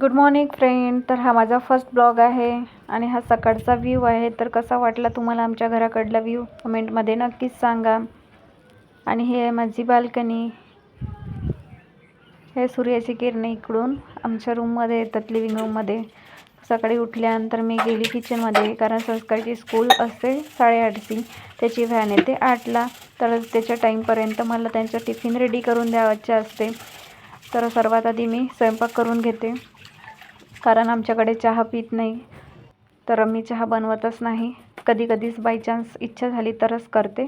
Good morning friend. तर हा माझा फर्स्ट ब्लॉग आहे आणि हा सकाळचा व्ह्यू आहे. तर कसा वाटला तुम्हाला आमच्या घराकडला व्ह्यू कमेंटमध्ये नक्कीच सांगा. आणि हे आहे माझी बाल्कनी. हे सूर्याची किरणे इकडून आमच्या रूममध्ये येतात, लिव्हिंग रूममध्ये. सकाळी उठल्यानंतर मी गेली किचनमध्ये, कारण संस्कारची स्कूल असते 8:30ची, त्याची व्हॅन येते 8ला. तर त्याच्या टाईमपर्यंत मला त्यांचं टिफिन रेडी करून द्यावायचे असते. तर सर्वात आधी मी स्वयंपाक करून घेते, कारण आमच्याकडे चहा पीत नाही. तर मी चहा बनवतच नाही. कधी कधीच बाय चान्स इच्छा झाली तरच करते,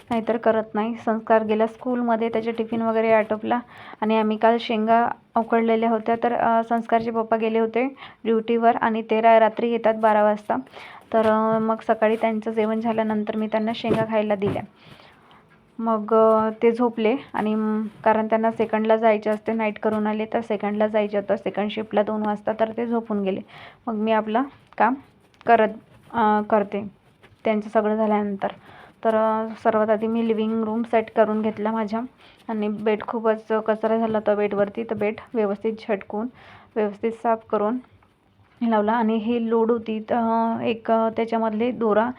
नाहीतर करत नाही. संस्कार गेला स्कूलमध्ये, त्याचे टिफिन वगैरे आटोपला. आणि आम्ही काल शेंगा उकडलेल्या होत्या. तर संस्कारचे पप्पा गेले होते ड्युटीवर आणि ते रात्री येतात 12 वाजता. तर मग सकाळी त्यांचं जेवण झाल्यानंतर मी त्यांना शेंगा खायला दिल्या. मग ते झोपले. आणि कारण त्यांना सेकंडला जायचे असते, नाईट करून आले तर सेकंडला जायचे होतं, सेकंड शिफ्टला 2 वाजता. तर ते झोपून गेले. मग मी आपलं काम करते त्यांचं सगळं झाल्यानंतर. तर सर्वात आधी मी लिव्हिंग रूम सेट करून घेतला माझ्या. आणि बेड खूपच कचरा झाला होता बेडवरती, तर बेड व्यवस्थित झटकून व्यवस्थित साफ करून लावला. आणि ही लोड होती, एक त्याच्यामधले दोरा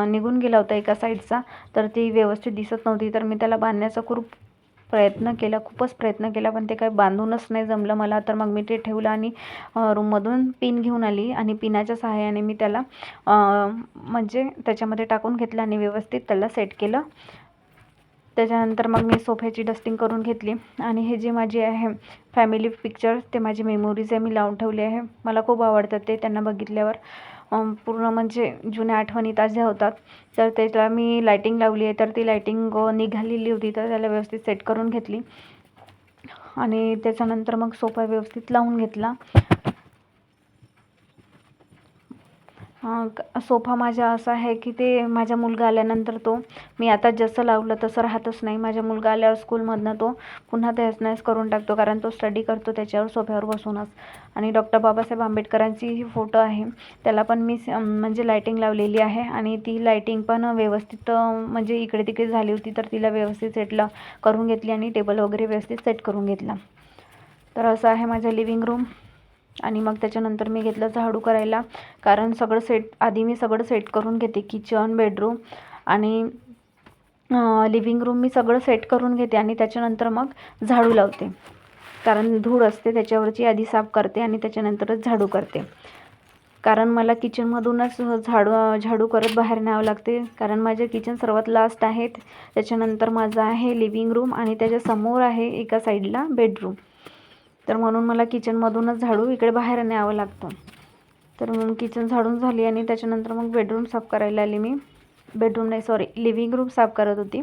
निघून गेला होता एका साईडचा. तर ती व्यवस्थित दिसत नव्हती. तर मी त्याला बांधण्याचा खूपच प्रयत्न केला, पण ते काही बांधूनच नाही जमलं मला. तर मग मी ते ठेवलं आणि रूममधून पिन घेऊन आली आणि पिनाच्या सहाय्याने मी त्याला म्हणजे त्याच्यामध्ये टाकून घेतलं आणि व्यवस्थित त्याला सेट केलं. त्याच्यानंतर मग मी सोफ्याची डस्टिंग करून घेतली. आणि हे जे माझे आहे फॅमिली पिक्चर, ते माझी मेमोरीज आहे, मी लावून ठेवले आहे. मला खूप आवडतात ते. त्यांना बघितल्यावर पूर्ण म्हणजे जुन्या आठवणी ताज्या होतात. तर त्याला मी लायटिंग लावली आहे. तर ती लायटिंग निघालेली होती, तर त्याला व्यवस्थित सेट करून घेतली. आणि त्याच्यानंतर मग सोफा व्यवस्थित लावून घेतला. सोफा माझा असा आहे की ते माझा मुलगा आल्यानंतर तो मी आता जसं लावलं तसं राहतच नाही. माझा मुलगा आल्यावर स्कूलमधनं तो पुन्हा तहस करून टाकतो, कारण तो स्टडी करतो त्याच्यावर सोफ्यावर बसूनच. आणि डॉक्टर बाबासाहेब आंबेडकरांची ही फोटो आहे, त्याला पण मी म्हणजे लायटिंग लावलेली आहे. आणि ती लायटिंग पण व्यवस्थित म्हणजे इकडे तिकडे झाली होती, तर तिला व्यवस्थित सेटला करून घेतली आणि टेबल वगैरे व्यवस्थित सेट करून घेतला. तर असं आहे माझं लिव्हिंग रूम. आणि मग त्याच्यानंतर मी घेतलं झाडू करायला, कारण आधी मी सगळं सेट करून घेते, किचन, बेडरूम आणि लिव्हिंग रूम मी सगळं सेट करून घेते. आणि त्याच्यानंतर मग झाडू लावते, कारण धूळ असते त्याच्यावरची आधी साफ करते आणि त्याच्यानंतरच झाडू करते. कारण मला किचनमधूनच झाडू करत बाहेर न्यावं लागते, कारण माझे किचन सर्वात लास्ट आहे. त्याच्यानंतर माझं आहे लिव्हिंग रूम आणि त्याच्यासमोर आहे एका साईडला बेडरूम. तर म्हणून मला किचनमधूनच झाडू इकडे बाहेर न्यावं लागतं. तर मग किचन झाडून झाली आणि त्याच्यानंतर मग बेडरूम साफ करायला आली मी. लिव्हिंग रूम साफ करत होती.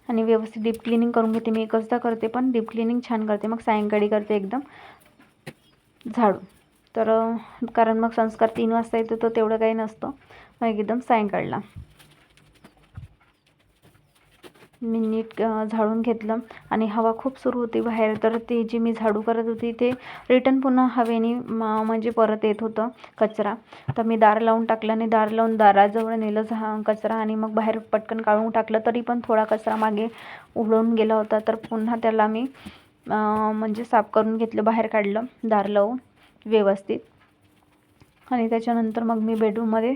आणि व्यवस्थित डीप क्लिनिंग करून घेते. मी एकचदा करते, पण डीप क्लिनिंग छान करते. मग सायंकाळी करते एकदम झाडू. तर कारण मग संस्कार 3 वाजता येतो, तो तेवढं काही नसतं, मग एकदम सायंकाळला मी नीट झाडून घेतलं. आणि हवा खूप सुरू होती बाहेर, तर ती जी मी झाडू करत होती ते रिटर्न पुन्हा हवेने म्हणजे परत येत होतं कचरा. तर मी दार लावून टाकलं आणि दार लावून दाराजवळ नेलं कचरा. आणि मग बाहेर पटकन काढून टाकलं, तरी पण थोडा कचरा मागे उडून गेला होता. तर पुन्हा त्याला मी म्हणजे साफ करून घेतलं, बाहेर काढलं दार लावून व्यवस्थित. आणि त्याच्यानंतर मग मी बेडरूममध्ये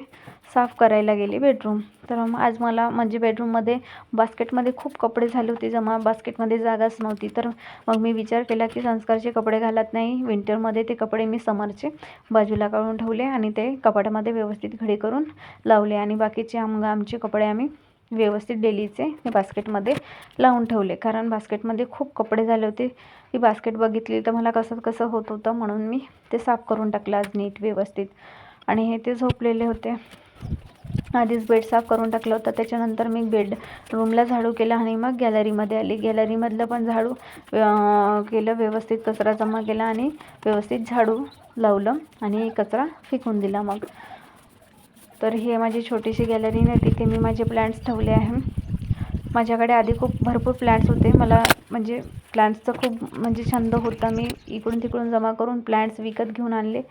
साफ करायला गेले बेडरूम. तर आज मला म्हणजे बेडरूममध्ये बास्केटमध्ये खूप कपडे झाले होते जमा, बास्केटमध्ये जागाच नव्हती. तर मग मी विचार केला की संस्कारचे कपडे घालत नाही विंटरमध्ये, ते कपडे मी समरचे बाजूला काढून ठेवले आणि ते कपाटामध्ये व्यवस्थित घडी करून लावले. आणि बाकीचे आमचे कपडे आम्ही व्यवस्थित डेलीचे ते बास्केटमध्ये लावून ठेवले, कारण बास्केटमध्ये खूप कपडे झाले होते. ती बास्केट बघितली तर मला कसं होत होतं, म्हणून मी ते साफ करून टाकलं आज नीट व्यवस्थित. आणि हे ते झोपलेले होते, आधीच बेड साफ करून टाकलं होतं. त्याच्यानंतर मी रूमला झाडू केला आणि मग गॅलरीमध्ये आली. गॅलरीमधलं पण झाडू केलं, व्यवस्थित कचरा जमा केला आणि व्यवस्थित झाडू लावलं आणि कचरा फेकून दिला मग. तर ही माझी छोटीशी गॅलरी आहे, तिथे मी माझे प्लॅन्ट्स ठेवले आहे. माझ्याकडे आधी खूप भरपूर प्लॅन्ट्स होते. मला म्हणजे प्लॅन्ट्सचा खूप म्हणजे छंद होता. मी इकडून जमा करून प्लॅन्ट्स विकत घेऊन आणले,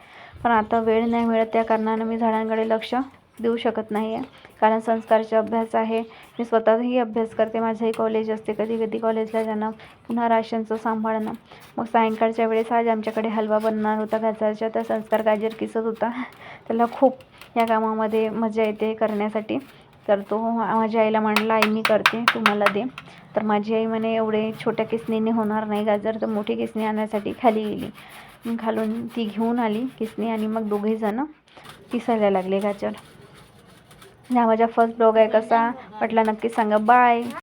पण आता वेळ नाही मिळत, त्या कारणानं मी झाडांकडे लक्ष देऊ शकत नाही आहे, कारण संस्कारचे अभ्यास आहे. मी स्वतःही अभ्यास करते, माझंही कॉलेज असते, कधी कधी कॉलेजला जाणं, पुन्हा राशनचं सांभाळणं. मग सायंकाळच्या वेळेस आज आमच्याकडे हलवा बनणार होता गाजरचा, तर संस्कार गाजर किसत होता. त्याला खूप या कामामध्ये मजा येते करण्यासाठी. तर तो माझ्या आईला म्हणला, आई मी करते, तू मला दे. तर माझी आई म्हणे एवढे छोट्या किसणीने होणार नाही गाजर, तर मोठी किसणी आणण्यासाठी खाली गेली. खालून ती घेऊन आली किसणी आणि मग दोघे जण किसायला लागले गाजर. हा माझा फर्स्ट ब्लॉग आहे. कसा वाटला नक्की सांगा. बाय.